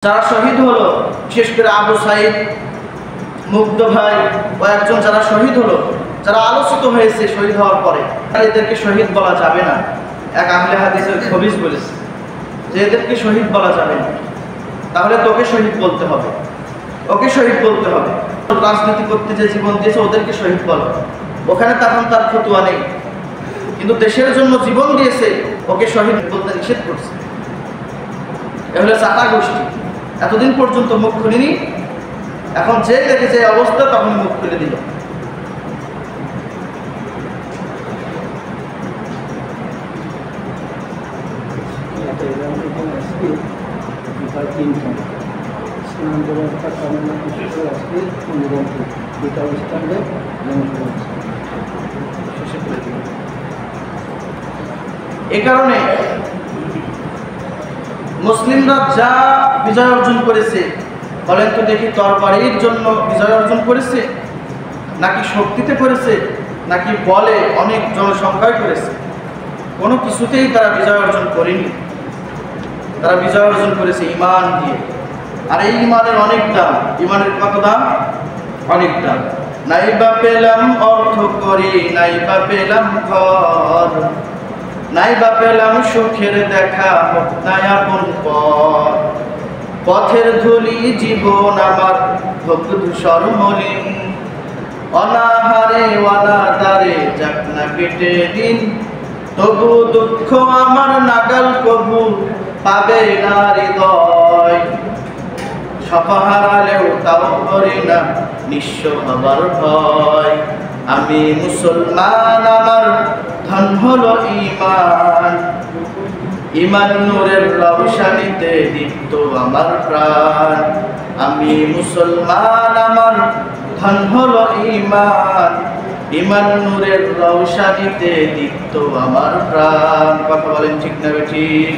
যারা শহীদ হলো, বিশেষ করে আবু সাইদ, মুগ্ধ ভাই ও একজন যারা শহীদ হলো, যারা আলোচিত হয়েছে শহীদ হওয়ার পরে, এদেরকে শহীদ বলা যাবে না। এক আহলে হাদিসের খবিস বলেছে যে এদেরকে শহীদ বলা যাবে না। তাহলে তোকে শহীদ বলতে হবে, ওকে শহীদ বলতে হবে। রাজনীতি করতে যে জীবন দিয়েছে ওদেরকে শহীদ বলো, ওখানে তখন তার ফতোয়া নেই, কিন্তু দেশের জন্য জীবন দিয়েছে ওকে শহীদ বলতে নিষেধ করছে। এ হলো চাটা গোষ্ঠী। এতদিন পর্যন্ত মুখ খুলিনি, এখন যে দেখেছে অবস্থা তখন মুখ খুলে দিল। এ কারণে মুসলিমরা যা বিজয় অর্জন করেছে, বলেন তো দেখি, তরবারির জন্য বিজয় অর্জন করেছে নাকি শক্তিতে করেছে নাকি বলে অনেক জনসংখ্যায় করেছে? কোনো কিছুতেই তারা বিজয় অর্জন করেনি। তারা বিজয় অর্জন করেছে ঈমান দিয়ে। আর এই ঈমানের অনেক দাম। ঈমানের কত দাম? অনেক দাম। নাইবা পেলাম অর্থ করি, নাইবা পেলাম ঘর, নাইবা পেলাম সুখের দেখা, হোক নাই আপন পর, পথের ধুলি জীবন আমার হোক ধূসর মলিন, অনাহারে অনাদারে যাক না কেটে দিন, তবু দুঃখ আমার নাগাল কবু পাবে না হৃদয়, সফা হারালেও তাও করি না নিঃস্ব হবার ভয়। আমি মুসলমান, আমার ধন হলো ঈমান, ঈমান নূরের রওশনীতে দীপ্ত আমার প্রাণ। আমি মুসলমান, আমার ধন হলো ঈমান, ঈমান নূরের রওশনীতে দীপ্ত আমার প্রাণ। কথা বলেন ঠিক না বেঠিক?